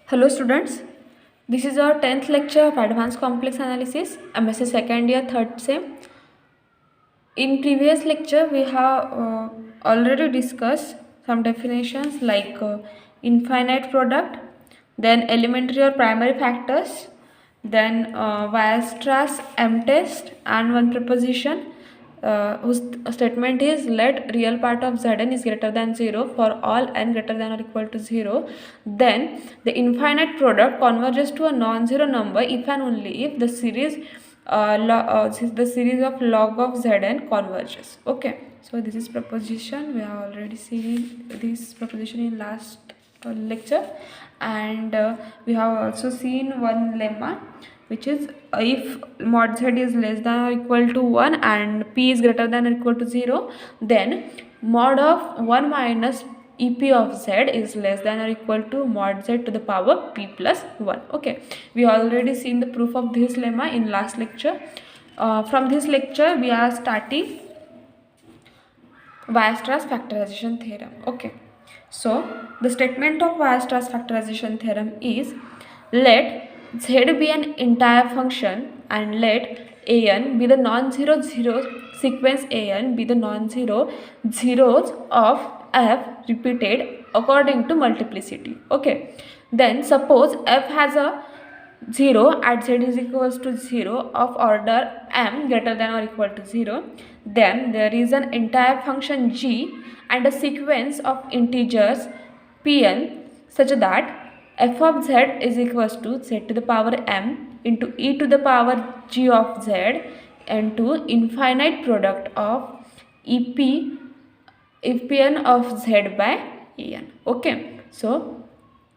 Hello students, this is our 10th lecture of Advanced Complex Analysis, MSc second year, third sem. In previous lecture, we have already discussed some definitions like infinite product, then elementary or primary factors, then Weierstrass M-test and one proposition whose statement is let real part of Zn is greater than 0 for all n greater than or equal to 0. Then the infinite product converges to a non-zero number if and only if the series of log of Zn converges. Okay, so this is proposition. We have already seen this proposition in last lecture, and we have also seen one lemma, which is if mod z is less than or equal to 1 and p is greater than or equal to 0, then mod of 1 minus ep of z is less than or equal to mod z to the power p plus 1. Okay, we already seen the proof of this lemma in last lecture. From this lecture we are starting Weierstrass factorization theorem. Okay, so the statement of Weierstrass factorization theorem is let z be an entire function and let an be the non-zero sequence an be the non-zero zeros of f repeated according to multiplicity. Okay, then suppose f has a 0 at z is equals to 0 of order m greater than or equal to 0, then there is an entire function g and a sequence of integers pn such that f of z is equals to z to the power m into e to the power g of z into infinite product of epn of z by en. Okay, so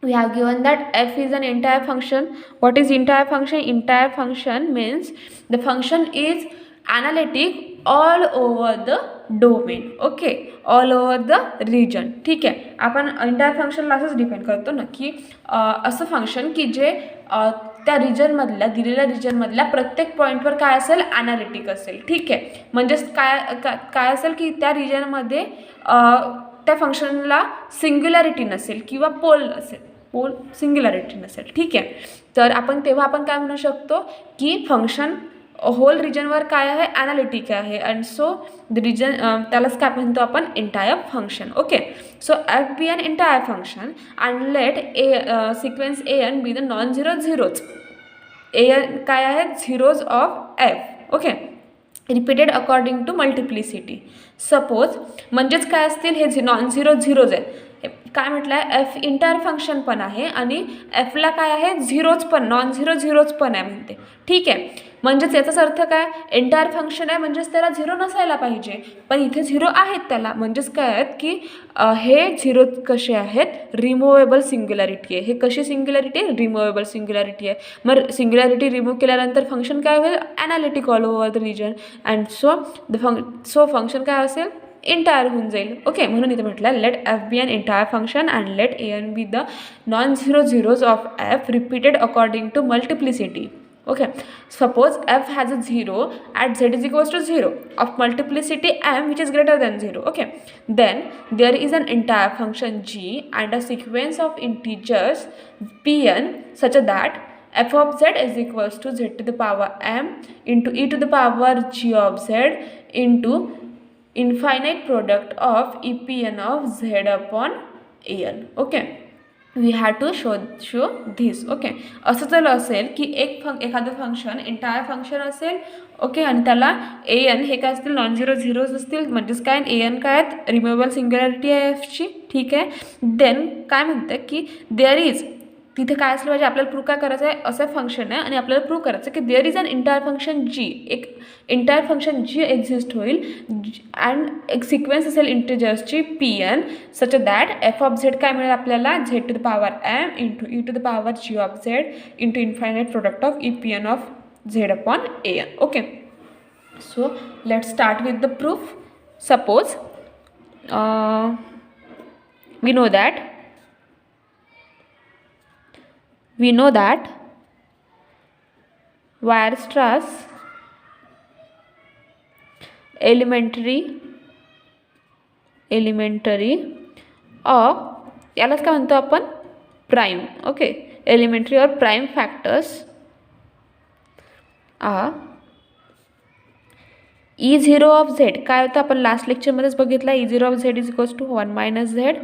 we have given that f is an entire function. What is entire function? Entire function means the function is analytic all over the domain. Okay, all over the region. ठीक आहे, आपण entire फंक्शनला असंच depend करतो ना की असं function की जे त्या रिजनमधल्या दिलेल्या रिजनमधल्या प्रत्येक पॉईंटवर काय असेल, ॲनालिटिक असेल. ठीक आहे, म्हणजेच काय असेल की त्या रिजनमध्ये त्या फंक्शनला सिंग्युलॅरिटी नसेल किंवा पोल नसेल, पोल सिंग्युलॅरिटी नसेल. ठीक आहे, तर तेव्हा आपण काय म्हणू शकतो की फंक्शन होल रिजनवर काय आहे, ॲनालिटिक आहे, अँड सो द रिजन त्यालाच काय म्हणतो आपण, entire function. Okay, so f be an entire function and let sequence a n be the non zero zeros. A N काय आहे, zeros of f. Okay, repeated according to multiplicity. Suppose म्हणजेच काय असतील, हे non zero zeros आहेत. काय म्हटलं आहे, F entire function पण आहे आणि एफला काय आहे, झिरोज पण, नॉन झिरो झिरोज पण आहे म्हणते. ठीक आहे, म्हणजेच याचाच अर्थ काय, एंटायर फंक्शन आहे म्हणजेच त्याला झिरो नसायला पाहिजे, पण इथे झिरो आहेत त्याला. म्हणजेच काय आहेत की हे झिरो कसे आहेत, रिमूवेबल सिंग्युलॅरिटी आहे. हे कशी सिंग्युलॅरिटी आहे, रिमूवेबल सिंग्युलॅरिटी आहे. मग सिंग्युलॅरिटी रिमूव्ह केल्यानंतर फंक्शन काय होईल, analytic all over the region, and so function काय असेल, एंटायर होऊन जाईल. ओके, म्हणून इथे म्हटलं let f be an entire function and let a n be the non zero zeros of f repeated according to multiplicity. Okay, suppose f has a 0 at z is equals to 0 of multiplicity m which is greater than 0. Okay, then there is an entire function g and a sequence of integers pn such that f of z is equals to z to the power m into e to the power g of z into infinite product of epn of z upon an. Okay, we have to show this. Okay, असं जर असेल की एखादं function entire function असेल, okay, आणि त्याला A N हे काय असतील, नॉन झिरो झिरोज असतील, म्हणजेच काय ए एन काय आहेत, रिमूवेबल सिंग्युलॅरिटी आहे एफची. ठीक आहे, देन काय म्हणतं की देअर इज, तिथे काय असलं पाहिजे, आपल्याला प्रूव्ह काय करायचं आहे, असं फंक्शन आहे आणि आपल्याला प्रूव्ह करायचं की there is an entire function G, एक एंटायर फंक्शन जी एक्झिस्ट होईल अँड एक सिक्वेन्स असेल इंटिजर्सची P N such that F of Z काय मिळेल आपल्याला, Z to the power M into E to the power G of Z into infinite product of E P N of Z upon A N. Okay, so let start with the proof. Suppose we know that Weierstrass elementary of यालाच काय म्हणतो आपण, prime. Okay, elementary or prime factors are E0 of z काय होतं आपण last लेक्चरमध्येच बघितलं E0 of z is equals to 1 minus z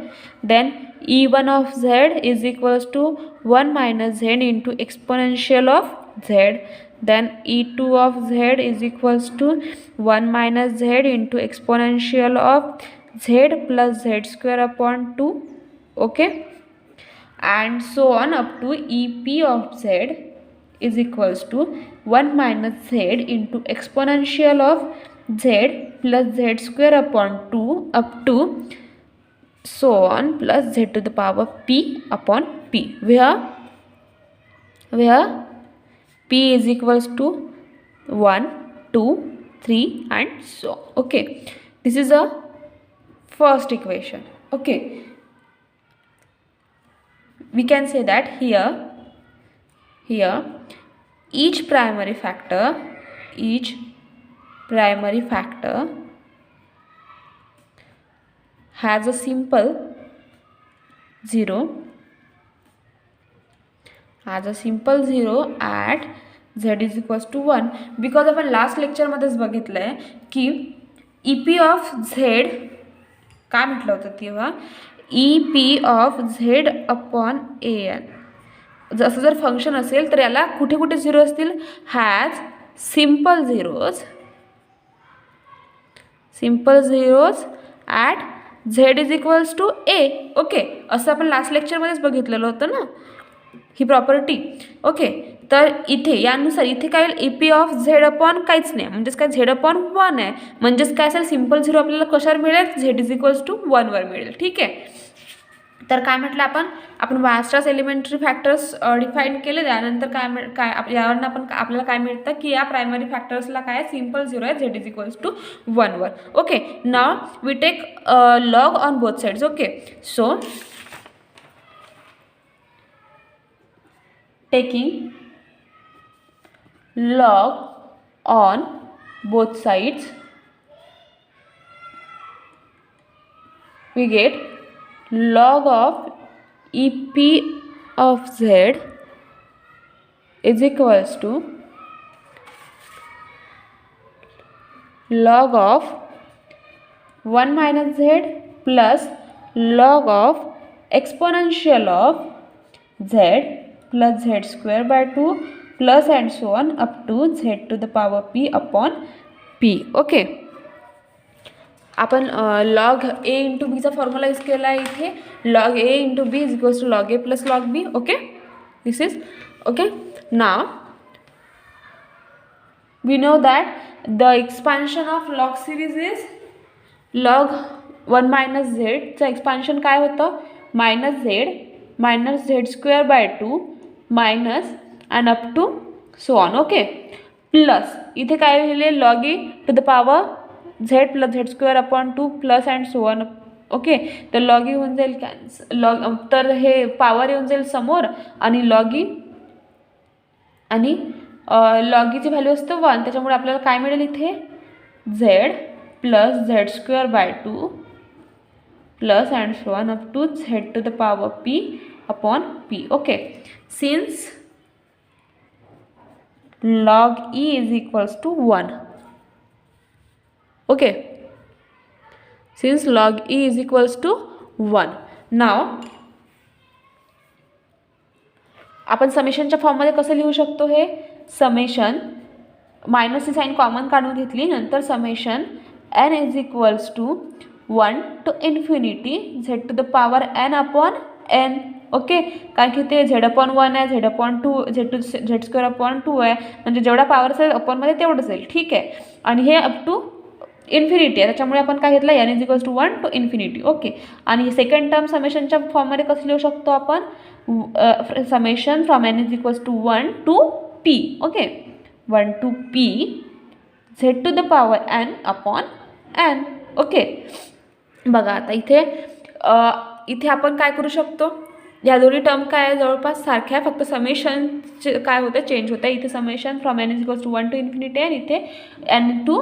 then E1 of z is equals to 1 minus z into exponential of z then E2 of z is equals to 1 minus z into exponential of z plus z square upon 2 okay and so on up to EP of z is equals to 1 minus z into exponential of z plus z square upon 2 up to so on plus z to the power p upon p where p is equals to 1, 2, 3 and so on. Okay, this is a first equation. Okay, we can say that here each primary factor has a simple 0 at z is equals to 1 because आपण last लेक्चरमध्येच बघितलं आहे की EP of Z काय म्हटलं होतं तेव्हा EP of Z upon AN जसं जर फंक्शन असेल तर याला कुठे कुठे झिरो असतील has simple zeros at Z is equals to a okay असं आपण लास्ट लेक्चरमध्येच बघितलेलं होतं ना ही प्रॉपर्टी ओके तर इथे यानुसार इथे काय होईल EP ऑफ झेड अपॉन काहीच नाही म्हणजेच काय झेड अपॉन 1 आहे म्हणजेच काय असेल सिम्पल झिरो आपल्याला कशावर मिळेल झेड इज इक्वल्स टू 1 वर मिळेल ठीक आहे तर काय म्हटलं आपण वायस्ट्रास एलिमेंटरी फॅक्टर्स डिफाईन केले त्यानंतर काय यावरनं आपण आपल्याला काय मिळतं की या प्रायमरी फॅक्टर्सला काय सिम्पल झिरो आहे झेड इज इक्वल्स टू 1 वर okay now we take log on both sides okay so taking log on both sides we get log of EP of z is equals to log of 1 minus z plus log of exponential of z plus z square by 2 plus and so on up to z to the power p upon p okay आपण log a into बीचा formula use केला आहे इथे log a into b is equals to log a plus log b okay this is okay now we know that the expansion of log series is log 1 minus z चं expansion काय होतं minus z square by 2 minus and up to so on okay plus इथे काय लिहिले log e to the power z plus z square upon 2 plus and so on okay तर log e होऊन जाईल log तर हे power येऊन जाईल समोर आणि लॉग ई आणि लॉग ईची व्हॅल्यू असतं 1 त्याच्यामुळे आपल्याला काय मिळेल इथे z plus z square by 2 plus and so on up to Z to the power p upon p okay since log e is equals to 1 okay since log e is equals to 1 now आपण समेशनच्या फॉर्ममध्ये कसं लिहू शकतो हे summation मायनसची sign common काढून घेतली नंतर summation n is equals to 1 to infinity z to the power n upon n okay कारण की ते झेड अपॉन 1 आहे z upon 2 z square upon 2 आहे म्हणजे जेवढा पॉवर असेल अपॉनमध्ये तेवढंच जाईल ठीक आहे आणि हे अप टू इन्फिनिटी आहे त्याच्यामुळे आपण काय घेतलं n is equals to 1 to infinity okay आणि सेकंड टर्म समेशनच्या फॉर्ममध्ये कसं लिहू शकतो आपण summation from n is equals to 1 to p okay 1 to p z to the power n upon n okay बघा आता इथे आपण काय करू शकतो या दोन्ही टर्म काय आहे जवळपास सारख्या फक्त समेशन काय होतं चेंज होतं इथे summation from n is equals to 1 to infinity आणि इथे n टू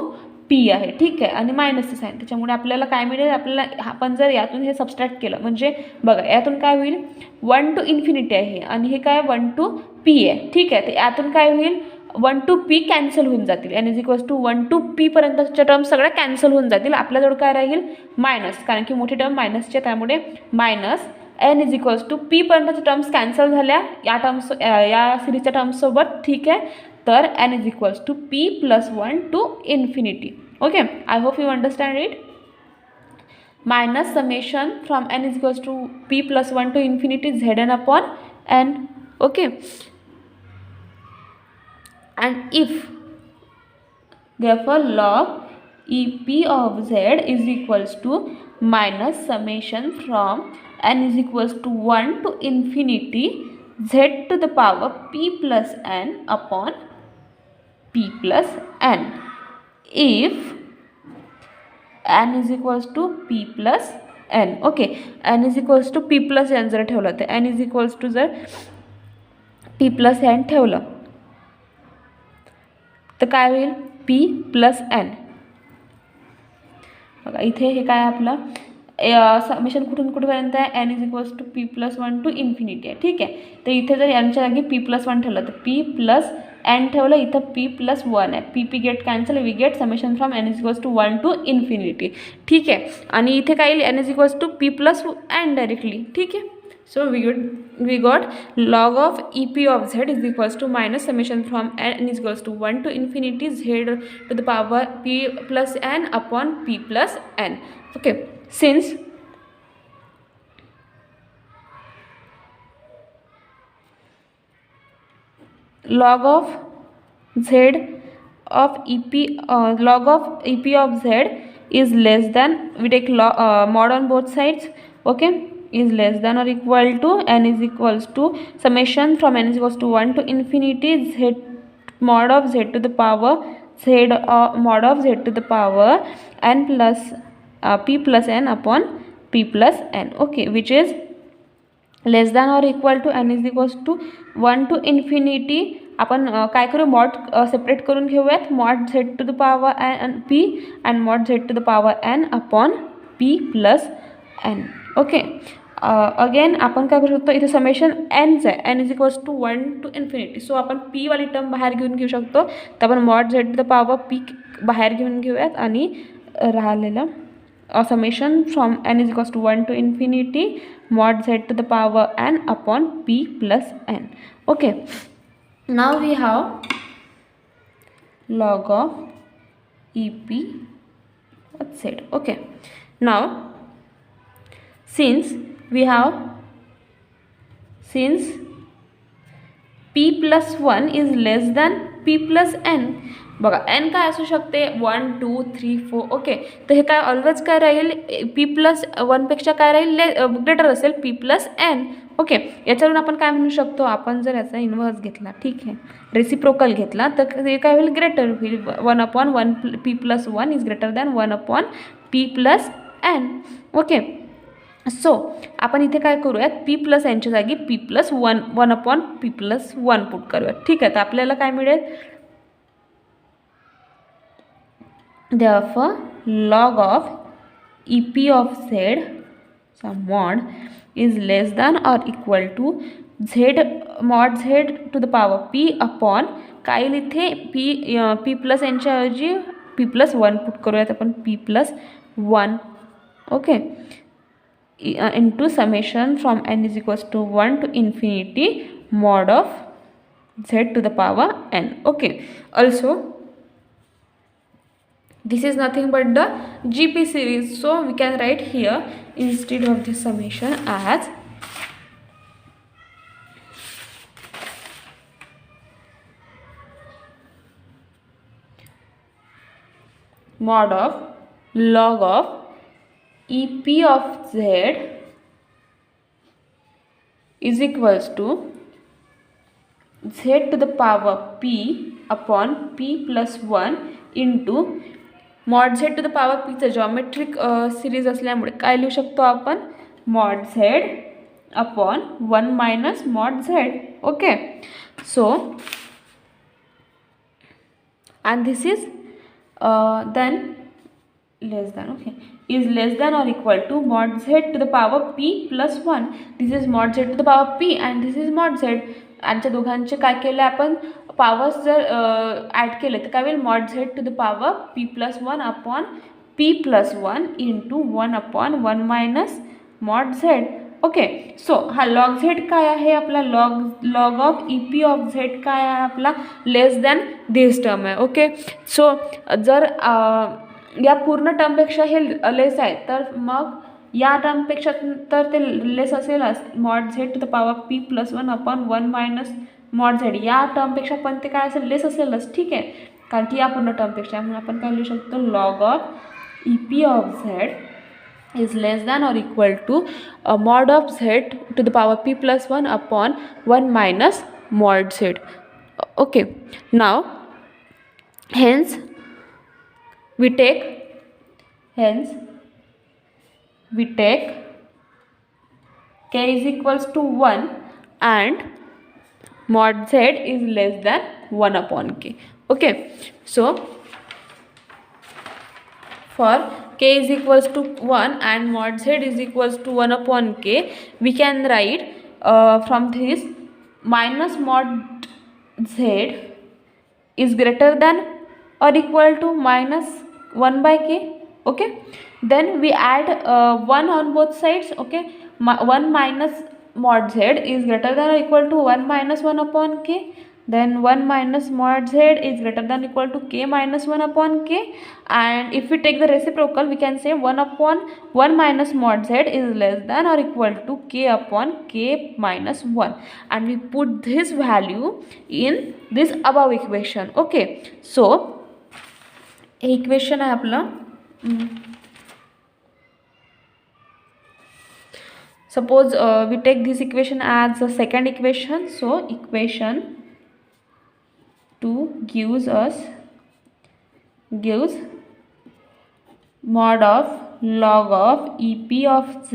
पी आहे, ठीक आहे, आणि मायनसचं साईन, त्याच्यामुळे आपल्याला काय मिळेल, आपल्याला आपण जर यातून हे सबस्ट्रॅक्ट केलं म्हणजे बघा यातून काय होईल, 1 to इन्फिनिटी आहे आणि हे काय 1 to p आहे, ठीक आहे. तर यातून काय होईल, 1 to p कॅन्सल होऊन जातील, n is equals to 1 to p पर्यंतच्या टर्म सगळ्या कॅन्सल होऊन जातील. आपल्याजवळ काय राहील, मायनस, कारण की मोठी टर्म मायनसची आहे, त्यामुळे minus n is equals to p पर्यंतच्या टर्म्स कॅन्सल झाल्या या सिरीजच्या टर्म्ससोबत, ठीक आहे. तर n is equals to p plus 1 to infinity. Okay, I hope you understand it. Minus summation from n is equals to p plus 1 to infinity z n upon n. Okay, and if therefore log EP of z is equals to minus summation from n is equals to 1 to infinity z to the power p plus n upon p plus n if n is equals to p plus n. Okay, n is equals to p plus n जर ठेवलं तर n is equals to जर p plus n ठेवलं तर काय होईल, p plus N. बघा इथे हे काय आपलं समेशन कुठून कुठेपर्यंत आहे, N is equals to p plus 1 to infinity आहे, ठीक आहे. तर इथे जर यांच्या जागी पी प्लस 1 ठेवलं तर पी प्लस एन ठेवलं, इथं पी प्लस 1 आहे, p get cancel, we get summation from n is equals to 1 to infinity, ठीक आहे. आणि इथे काय येईल, n is equals to p plus n directly, ठीक आहे. So we got log of EP of z is equals to minus summation from n is equals to 1 to infinity z to the power p plus n upon p plus n. Okay, since log of z of EP log of EP of z is less than, we take mod on both sides. Okay, is less than or equal to n is equals to summation from n is equals to 1 to infinity z mod of z to the power z mod of z to the power n plus p plus n upon p plus n. Okay, which is less than or equal to n is equals to 1 to infinity. आपण काय करू, mod separate करून घेऊयात, mod z to the power n p and mod z to the power n upon p plus n. Okay, again आपण काय करू शकतो, इथे समेशन एनचं आहे, N is equals to 1 to infinity. So आपण पी वाली टर्म बाहेर घेऊन घेऊ शकतो, तर आपण mod Z to the power p बाहेर घेऊन घेऊयात आणि राहिलेलं summation from n is equals to 1 to infinity mod Z to the power n upon p plus n. Okay, now we have log of EP of z. Okay, now since p plus 1 is less than p plus n. बघा n काय असू शकते, 1 2 3 4. Okay, तर हे काय always काय राहील, p plus 1 पेक्षा काय राहील, greater असेल p प्लस n. ओके, याच्यावरून आपण काय म्हणू शकतो, आपण जर याचा इन्व्हर्स घेतला, ठीक आहे, रेसिप्रोकल घेतला, तर हे काय होईल, ग्रेटर होईल, 1/1 p plus 1 is greater than 1/p plus n. Okay, so आपण इथे काय करूयात, पी प्लस एनच्या जागी P plus 1/p plus 1 put करूयात, ठीक आहे. तर आपल्याला काय मिळेल, therefore log of EP of z some mod is less than or equal to z mod z to the power p upon काय इथे p प्लस एनच्या ऐवजी p प्लस 1 पुट करूयात आपण, p plus 1. Okay, into summation from n is equals to 1 to infinity mod of z to the power n. Okay, also this is nothing but the GP series, so we can write here instead of this summation as mod of log of EP of z is equals to z to the power p upon p plus 1 into mod z to the power p चं geometric series असल्यामुळे काय लिहू शकतो आपण, mod z upon 1 minus mod z. Okay, so and this is then less than, okay, is less than or equal to mod z to the power p plus 1. This is mod z to the power p and this is mod z. यांच्या दोघांचे काय केलं आपण, powers जर add केले तर काय होईल, mod Z to the power p plus 1 upon p plus 1 into 1 upon 1 minus mod Z. Okay, so हा लॉग झेड काय आहे आपला, log of E P of Z काय आहे आपला, लेस दॅन दिस टर्म आहे. ओके, सो जर या पूर्ण टर्मपेक्षा हे लेस आहे तर मग या टर्मपेक्षा तर ते लेस असेलच, mod Z to the power p plus 1 upon 1 minus mod Z. या टर्मपेक्षा पण ते काय असेल, लेस असेलच. ठीक आहे, कारण की या पूर्ण टर्मपेक्षा, म्हणून आपण काय लिहू शकतो, log of E P of Z is less than or equal to mod of z to the power p plus 1 upon 1 minus mod Z. Okay, now hence we take k is equals to 1 and mod z is less than 1 upon k. Okay, so for k is equals to 1 and mod z is equals to 1 upon k, we can write from this minus mod z is greater than or equal to minus 1 by k. Okay, then we add 1 on both sides. Okay, 1 minus mod z is greater than or equal to 1 minus 1 upon k. Then 1 minus mod z is greater than or equal to k minus 1 upon k. And if we take the reciprocal, we can say 1 upon 1 minus mod z is less than or equal to k upon k minus 1. And we put this value in this above equation. Okay, so equation आहे आपलं. Suppose we take this equation as a second equation. So equation 2 gives mod of log of EP of z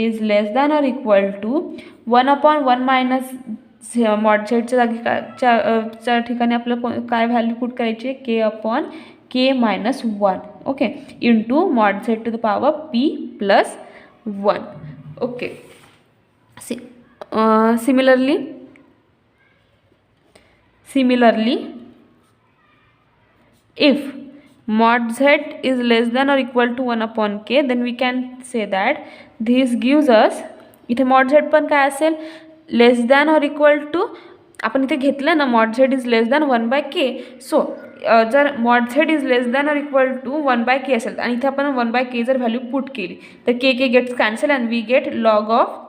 is less than or equal to 1 upon 1 minus mod झेडच्या जागी ठिकाणी आपल्याला काय value put करायची आहे, के upon k minus 1. Okay, into mod Z to the power p plus 1. Okay, similarly if mod z is less than or equal to 1 upon k, then we can say that this gives us, इथे mod z पण काय असेल, less than or equal to, आपण इथे घेतलं ना mod z is less than 1 by k. So जर mod z is less than or equal to 1 by k असेल आणि इथे आपण 1 बाय के जर व्हॅल्यू पुट केली तर k gets cancel and we get log of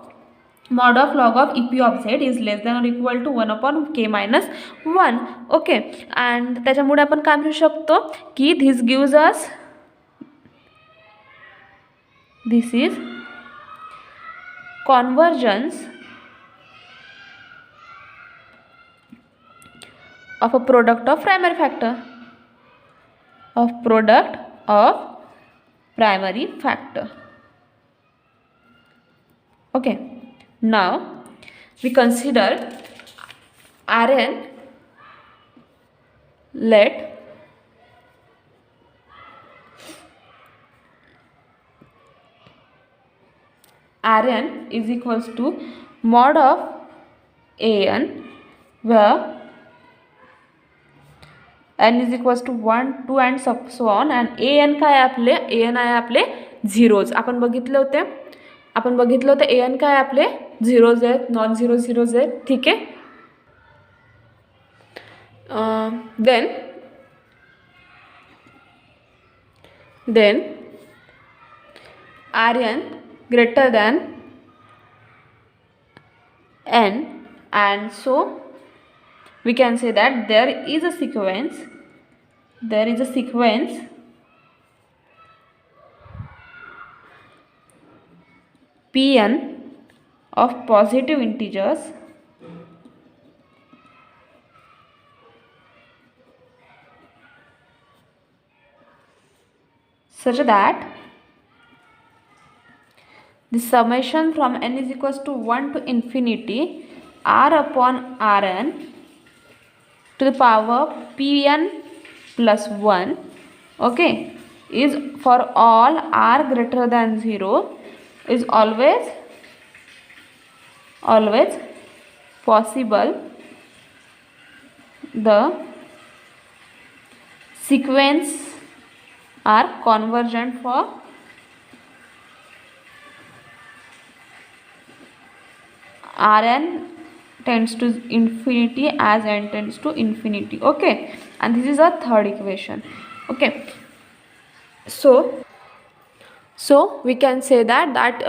mod of log of EP of z is less than or equal to 1 upon k minus 1. Okay, and त्याच्यामुळे आपण काय म्हणू शकतो की this gives us, this is convergence of a product of primary factor, Okay, now we consider Rn. Let Rn is equals to mod of An, where n is equals to 1, 2 and so on, and an काय आपले, an आहे आपले zeros. आपण बघितले होते an काय आपले zeros आहेत, नॉन झिरोज आहेत. ठीक आहे, then Rn greater than n, and so we can say that there is a sequence Pn of positive integers such that the summation from n is equals to 1 to infinity r upon Rn to the power Pn plus 1, okay, is for all r greater than 0 is always possible the sequence are convergent for Rn tends to infinity as n tends to infinity, okay, and this is our third equation, okay. So we can say that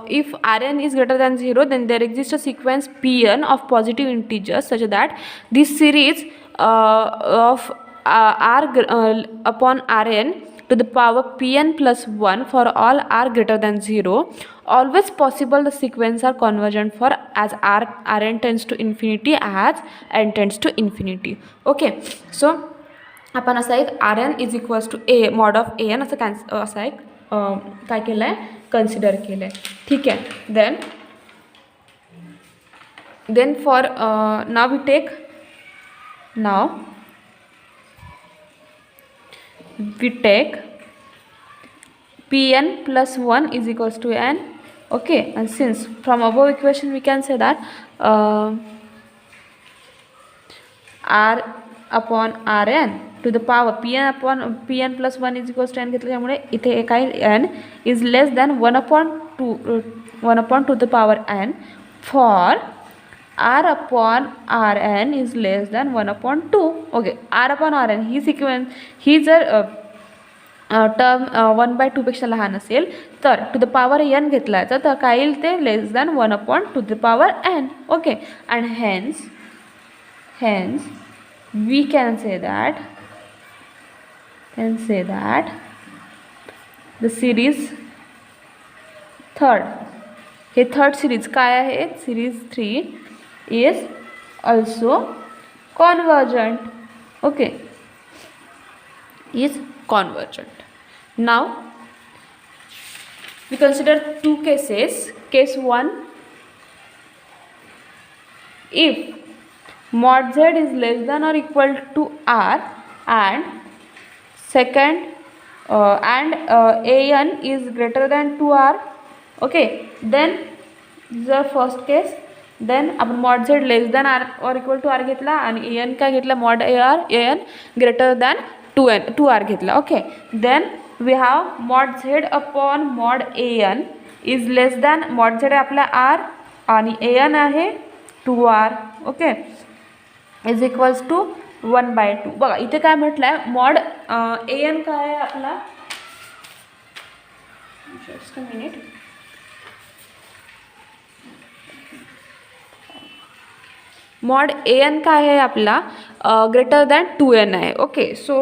if Rn is greater than 0, then there exists a sequence Pn of positive integers such that this series of upon Rn to the power Pn plus 1 for all r greater than 0, always possible the sequence are convergent for as Rn tends to infinity as n tends to infinity, okay. So आपण असा एक Rn is equals to a mod of a n असं असा एक काय केलं आहे consider केलं आहे, ठीक आहे. Then for now we take Pn plus 1 is equals to n, okay, and since from above equation we can say that r upon Rn to the power Pn plus 1 is equals to n घेतल्यामुळे इथे काय n is less than 1 upon 2 the power n for r upon Rn is less than 1 upon 2, okay. r upon Rn he sequence ही जर term 1/2 पेक्षा लहान असेल तर to the power n घेतला तर काय येईल ते less than 1 upon 2 the power n, okay, and hence we can say that the series third series काय आहे series 3 is also convergent, okay, is convergent. Now we consider two cases. Case 1, if mod z is less than or equal to r and second an is greater than 2r, okay, then the first case. then आपण mod z less than r or equal to r घेतला आणि an काय घेतला mod an greater than 2r घेतला, okay. then we have mod z upon mod an is less than mod z आपला r आणि an आहे 2r, okay, is equals to 1/2. बघा इथे काय म्हटलं आहे मॉड an काय आहे आपला, just a minute, mod an काय आहे आपला ग्रेटर दॅन 2n आहे, okay. So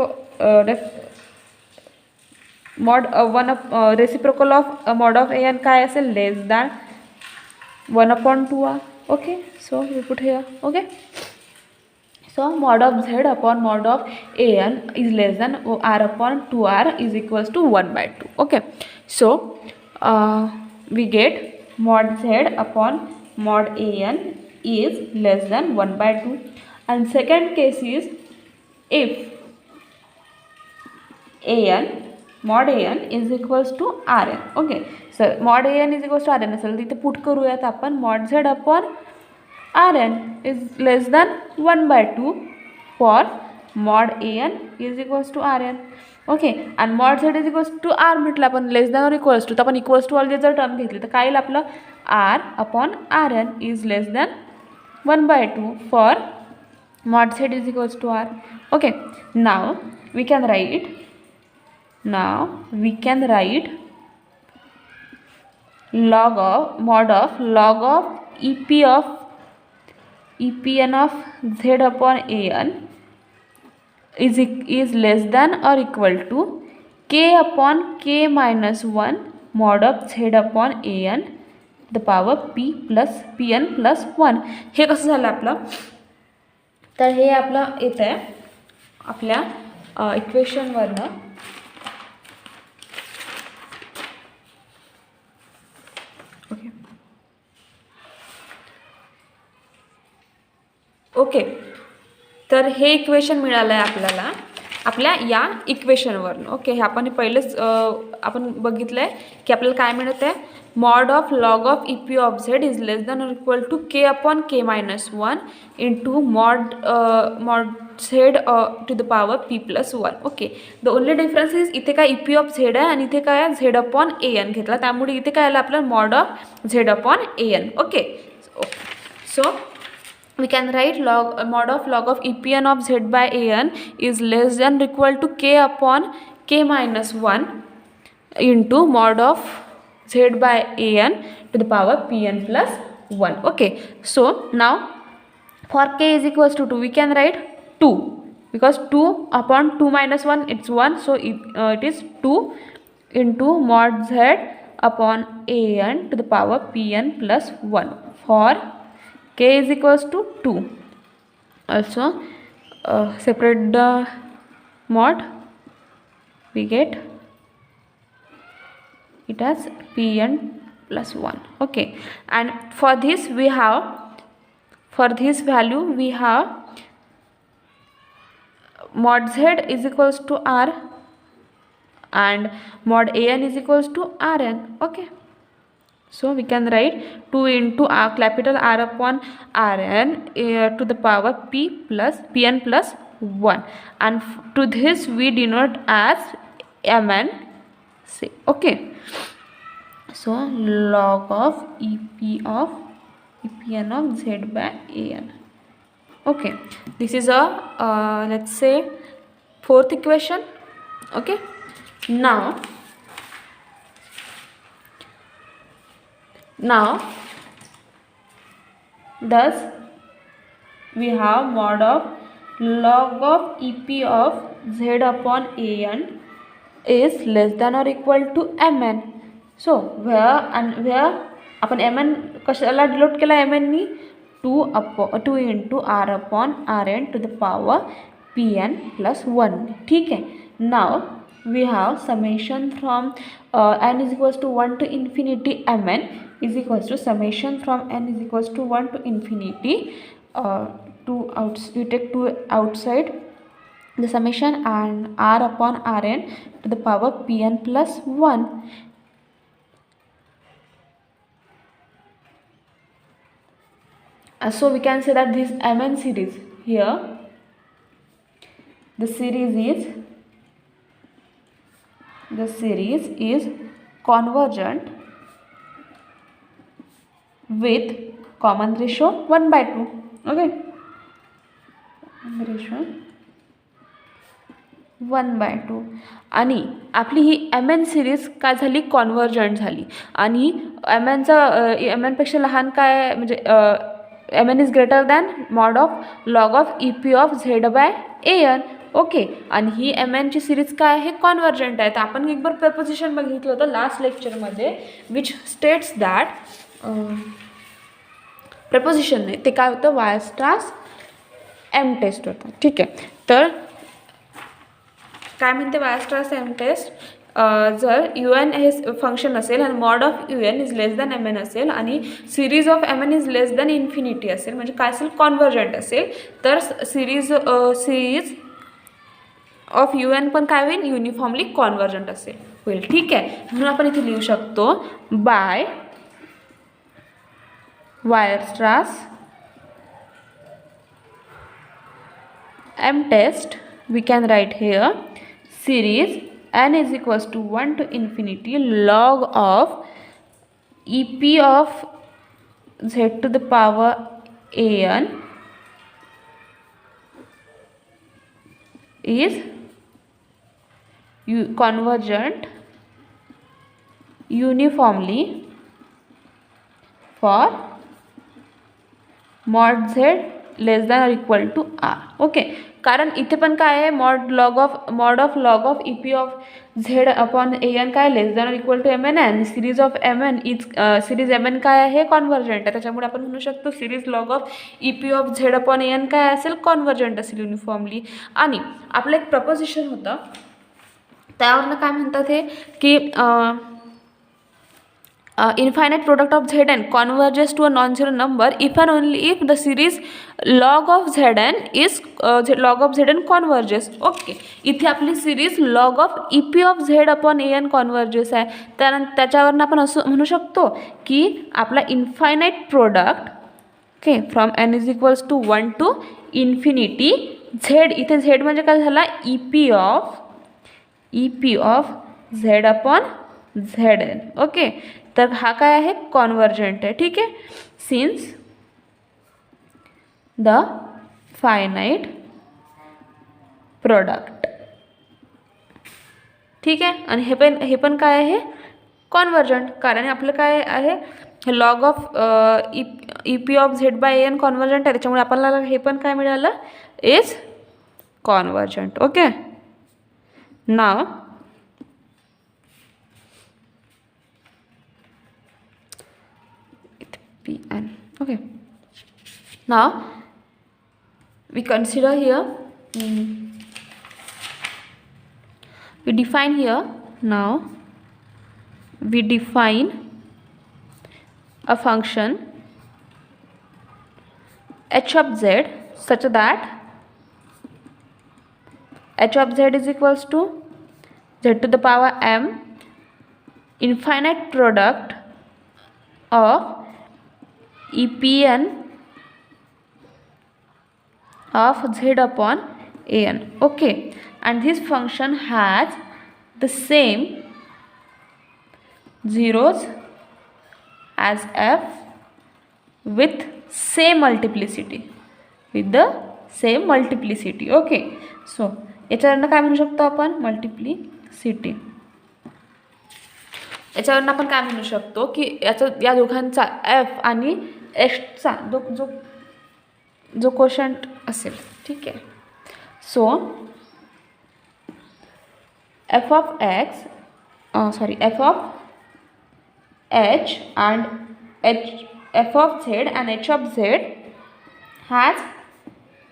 mod reciprocal of mod of an काय असेल less than 1 upon 2r, okay. so we put here, okay. So mod of z upon mod of an is less than r upon 2r is equals to 1/2, okay. So we get mod z upon mod an is less than 1/2, and second case is if mod an is equals to rn, okay. so mod an is equals to rn असेल तिथे put करूयात आपण mod z upon rn is less than 1/2 for mod an is equals to rn, okay. and mod z is equals to r म्हटलं आपण less than और equals to, तर आपण equals to already जर टर्म घेतली तर काय येईल आपलं r upon rn is less than 1/2 for mod z is equals to r, okay. now we can write log of epn of z upon an is less than or equal to k upon k minus 1 mod of z upon an the power pn plus 1. हे कसं झालं आपलं, तर हे आपलं येतं आहे आपल्या इक्वेशनवरनं, okay okay. तर हे equation मिळालं आहे आपल्याला आपल्या या इक्वेशनवरून. ओके, हे आपण पहिलेच आपण बघितलं आहे की आपल्याला काय मिळत आहे, mod of log of E P of Z is less than or equal to k upon k minus 1 into mod Z to the power p plus 1. Okay, the only difference is इथे काय E P of Z आहे आणि इथे काय आहे z upon A N घेतला, त्यामुळे इथे काय आलं आपलं mod of Z upon A N. Okay, so we can write mod of log of epn of z by an is less than or equal to k upon k minus 1 into mod of z by an to the power pn plus 1. Okay, so now for k is equals to 2 we can write 2, because 2 upon 2 minus 1 it's 1, so it is 2 into mod z upon an to the power pn plus 1 for k is equals to 2. Also separate the mod, we get it as pn plus 1. Okay, and for this we have, for this value we have mod z is equals to r and mod an is equals to rn. Okay, so we can write 2 into r capital R upon Rn to the power p plus pn plus 1, and to this we denote as mn c. Okay, so log of epn of z by an. Okay, this is a let's say fourth equation. Okay, now thus we have mod of log of ep of z upon an is less than or equal to mn. So where आपण mn कशाला denote केला, mn knee 2 into r upon rn to the power pn plus 1. ठीक है, now we have summation from n is equals to 1 to infinity mn is equals to summation from n is equals to 1 to infinity we take 2 outside the summation and r upon rn to the power pn plus 1. So we can say that this mn series here, the series is convergent with common ratio 1 by 2. Okay, ratio 1 by 2, आणि आपली ही mn series काय झाली, convergent झाली, आणि mn पेक्षा लहान काय म्हणजे mn is greater than mod of log of ep of z by an. ओके, आणि ही mn ची सिरीज काय आहे, कॉन्व्हर्जंट आहे. तर आपण एक बार प्रपोजिशन बघितलं होतं लास्ट लेक्चरमध्ये विच स्टेट्स दॅट प्रपोजिशन नाही, ते काय होतं, वायरस्ट्रास एम टेस्ट होतं. ठीक आहे, तर काय म्हणते वायरस्ट्रास एम टेस्ट, जर यू एन हे फंक्शन असेल आणि mod of u n is less than M n असेल आणि series of M N is less than infinity असेल, म्हणजे काय असेल, कॉन्व्हर्जंट असेल, तर सिरीज ऑफ यू एन पण काय होईल, युनिफॉर्मली कॉन्व्हर्जंट असेल होईल. ठीक आहे, म्हणून आपण इथे लिहू शकतो bye वायरस्ट्रास m test we can write here series n is equals to 1 to infinity log of ep of z to the power an is convergent uniformly for mod z less than or equal to R. Okay, कारण इथे पण काय आहे, mod of log of E P of Z upon A N काय less than or equal to M N N, series of M N is series M N काय आहे, convergent आहे. त्याच्यामुळे आपण म्हणू शकतो series log of E P of Z upon A N काय असेल, कॉन्व्हर्जंट असेल युनिफॉर्मली. आणि आपलं एक प्रपोजिशन होतं, त्यावरनं काय म्हणतात हे की infinite product of Zn converges to a non-zero number if and only if the series log of Zn is log of Zn converges. Okay, इथे आपली series log of EP of Z upon An converges आहे. त्याच्यावरून आपण असं म्हणू शकतो की आपला infinite product okay from n is equals to 1 to infinity Z, इथे Z म्हणजे काय झाला EP of Z upon Zn. ओके, तर हा काय आहे कॉन्वर्जंट आहे. ठीक आहे, सिन्स द फायनाईट प्रोडक्ट. ठीक आहे, आणि हे पण काय आहे कॉन्वर्जंट, कारण आपलं काय आहे log of EP of Z by An convergent आहे, त्याच्यामुळे आपल्याला हे पण काय मिळालं इज कॉन्वर्जंट. ओके, नाव Pn. Okay, now we consider here we define here. Now we define a function h of z such that h of z is equals to z to the power m infinite product of EPN of Z upon An. Okay, and this function has the same zeros as f with same multiplicity, with the same multiplicity. Okay, so याच्यावरनं काय म्हणू शकतो आपण multiplicity. याच्यावरून आपण काय म्हणू शकतो की या दोघांचा एफ आणि एक्सचा जो कोशंट असेल. ठीक आहे, so F of H and F of Z and H of Z has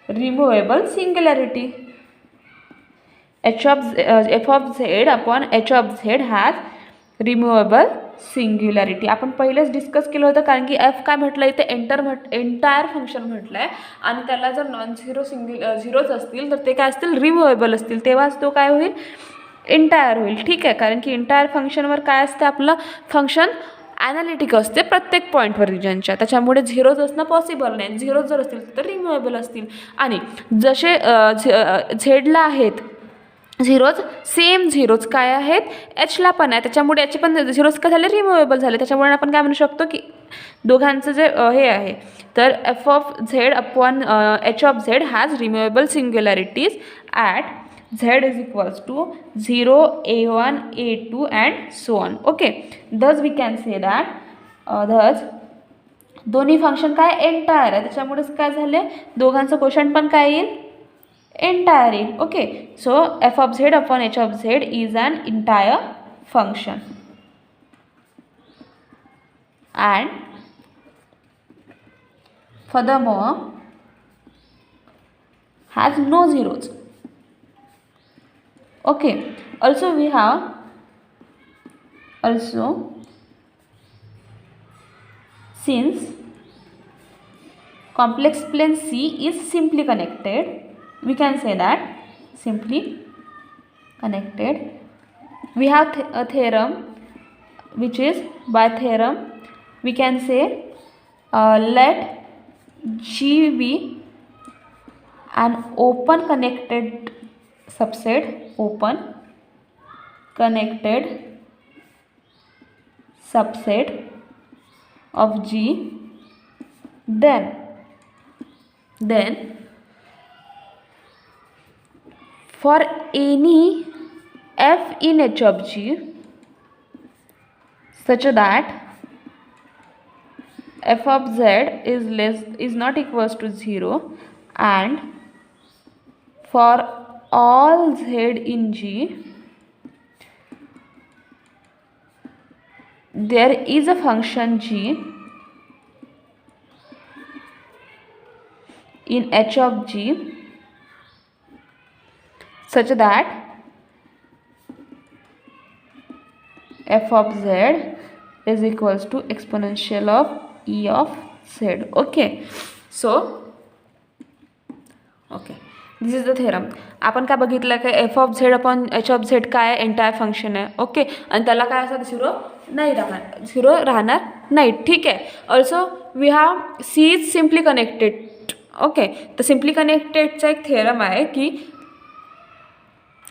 removable singularity. F of Z upon H of Z has removable singularity. आपण पहिलेच डिस्कस केलं होतं, कारण की एफ काय म्हटलं इथे एंटायर फंक्शन म्हटलं आहे, आणि त्याला जर नॉन झिरो झिरोज असतील तर ते काय असतील रिमूवेबल असतील, तेव्हाच तो काय होईल एंटायर होईल. ठीक आहे, कारण की एंटायर फंक्शनवर काय असते आपलं फंक्शन ॲनालिटिक असते प्रत्येक पॉईंटवर रिजनच्या, त्याच्यामुळे झिरोज असणं पॉसिबल नाही. झिरोज जर असतील तर रिमूवेबल असतील, आणि जसे झेडला आहेत झिरोज सेम झिरोज काय आहेत एचला पण आहे, त्याच्यामुळे याचे पण झिरोज काय झाले रिमूवेबल झाले. त्याच्यामुळे आपण काय म्हणू शकतो की दोघांचं जे हे आहे तर F of Z upon H of Z has removable singularities at Z is equals to 0, A1, A2 and so on. Okay, thus we can say that thus दोन्ही फंक्शन काय एंटायर आहे, त्याच्यामुळेच काय झाले दोघांचं क्वोशंट पण काय येईल entire in. Okay, so f of z upon h of z is an entire function, and furthermore has no zeros. Okay, also we have since complex plane C is simply connected, we can say that simply connected. We have a theorem which is by theorem we can say let G be an open connected subset, open connected subset of G, then for any f in h of G such that f of z is not equals to 0, and for all z in G there is a function G in h of G such that f of z is equals to exponential of E of Z. Okay, so okay, this is the theorem. आपण काय बघितलं की F of Z upon H of Z काय entire function आहे. Okay, आणि त्याला काय असं झिरो नाही राहणार, झिरो राहणार नाही. ठीक आहे. Also we have c is simply connected. Okay, तर सिम्पली कनेक्टेडचा एक थेरम आहे की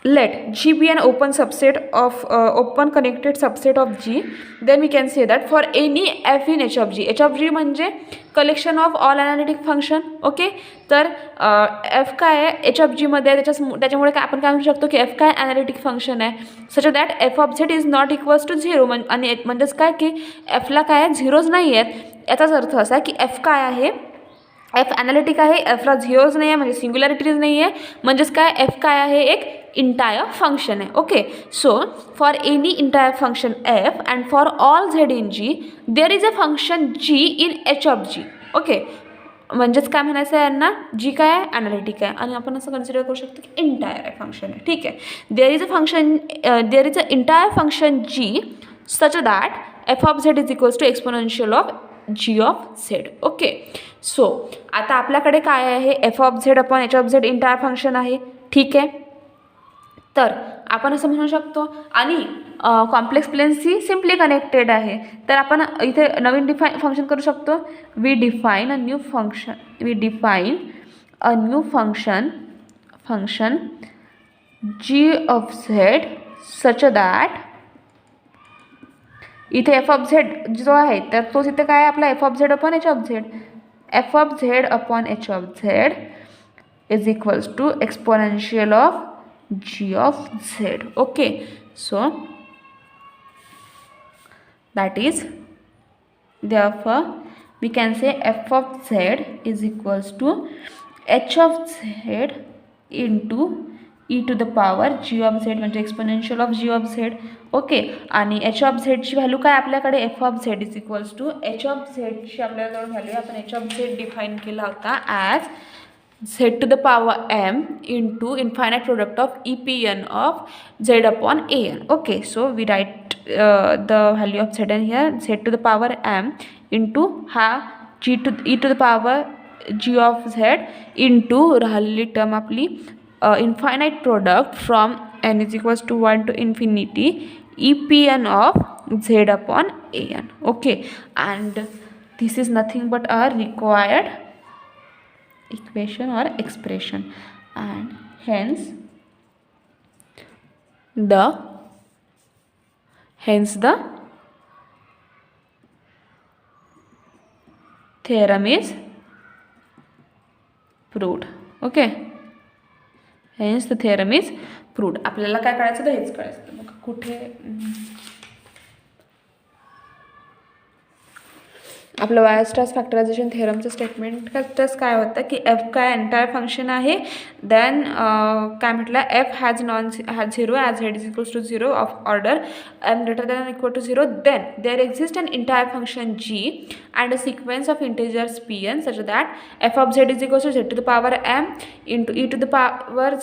let G be an open subset of open connected subset of G, then we can say that for any f in h of G म्हणजे collection of all analytic function. Okay, तर F काय आहे H of जीमध्ये त्याच्यामुळे काय आपण काय म्हणू शकतो की एफ काय ॲनालिटिक फंक्शन आहे such that F of Z is not equals to zero. आणि म्हणजेच काय की एफला काय आहे झिरोज नाही आहेत. याचाच अर्थ असा की एफ काय आहे, एफ ॲनालिटिक आहे, एफला झिरोज नाही आहे म्हणजे सिंग्युलॅरिटीज नाही आहे. म्हणजेच काय एफ काय आहे एक इंटायर फंक्शन आहे. Okay, so for any entire function f and for all z in g there is a function g in h of g. Okay, म्हणजेच काय म्हणायचं आहे यांना, जी काय आहे ॲनालिटिक आहे आणि आपण असं कन्सिडर करू शकतो की इंटायर आहे फंक्शन आहे. ठीक आहे, there is a entire function G such that F of Z is equals to exponential of G of Z. Okay, so आता आपल्याकडे काय आहे F of Z upon H of Z entire function आहे. ठीक आहे, तर आपण असं म्हणू शकतो आणि कॉम्प्लेक्स प्लेन्सशी सिम्पली कनेक्टेड आहे. तर आपण इथे नवीन फंक्शन करू शकतो. We define a new function g of z such that इथे एफ ऑफ झेड जो आहे तर तोच इथे काय आहे आपला f of Z upon H of z. F of Z upon H of Z is equals to exponential of G of Z. Okay, so that is therefore we can say f of Z is equals to h of Z into e to the power g of z म्हणजे exponential of g of z. Okay, आणि h of z ची value काय आपल्याकडे f of z is equals टू h of z ची आपल्याजवळ value आपण h of z define केला होता as z to the power m into infinite product of epn of z upon an. Okay, so we write the value of zn here, z to the power m into g to e to the power g of z into राहिलेली term आपली infinite product from n is equals to 1 to infinity epn of z upon an. Okay, and this is nothing but a required equation or expression, and hence the theorem is proved. Okay, hence the theorem is proved. आपल्याला काय करायचं तर हेच करायचं. मग कुठे आपलं वायरस्ट्रास factorisation थेरमचं statement काय होतं की एफ काय एंटायर फंक्शन आहे. देन काय म्हटलं F has zero as Z is equals to zero of order M greater than equal to zero. Then there exist an entire function G and a sequence of integers P N such that F of Z is equals to Z to the power M into E to the power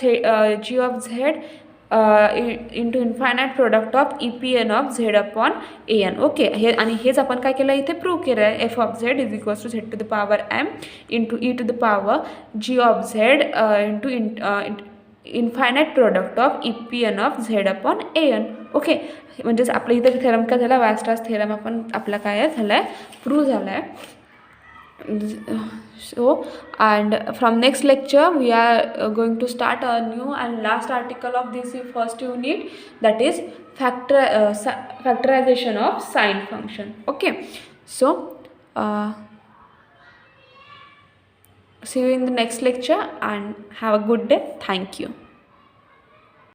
G of Z into infinite product of E P N of Z upon A N. Okay, हे आणि हेच आपण काय केलं इथे prove केलं आहे. F of Z is equals to Z to the power M into E to the power G of Z into infinite product of E P N of Z upon A N. Okay, म्हणजेच आपलं इथे theorem काय झाला वायरस्ट्रास theorem आपण आपला काय झाला आहे प्रूव्ह झाला आहे. So, and from next lecture we are going to start a new and last article of this first unit, that is factorization of sine function. Okay, so see you in the next lecture and have a good day. Thank you.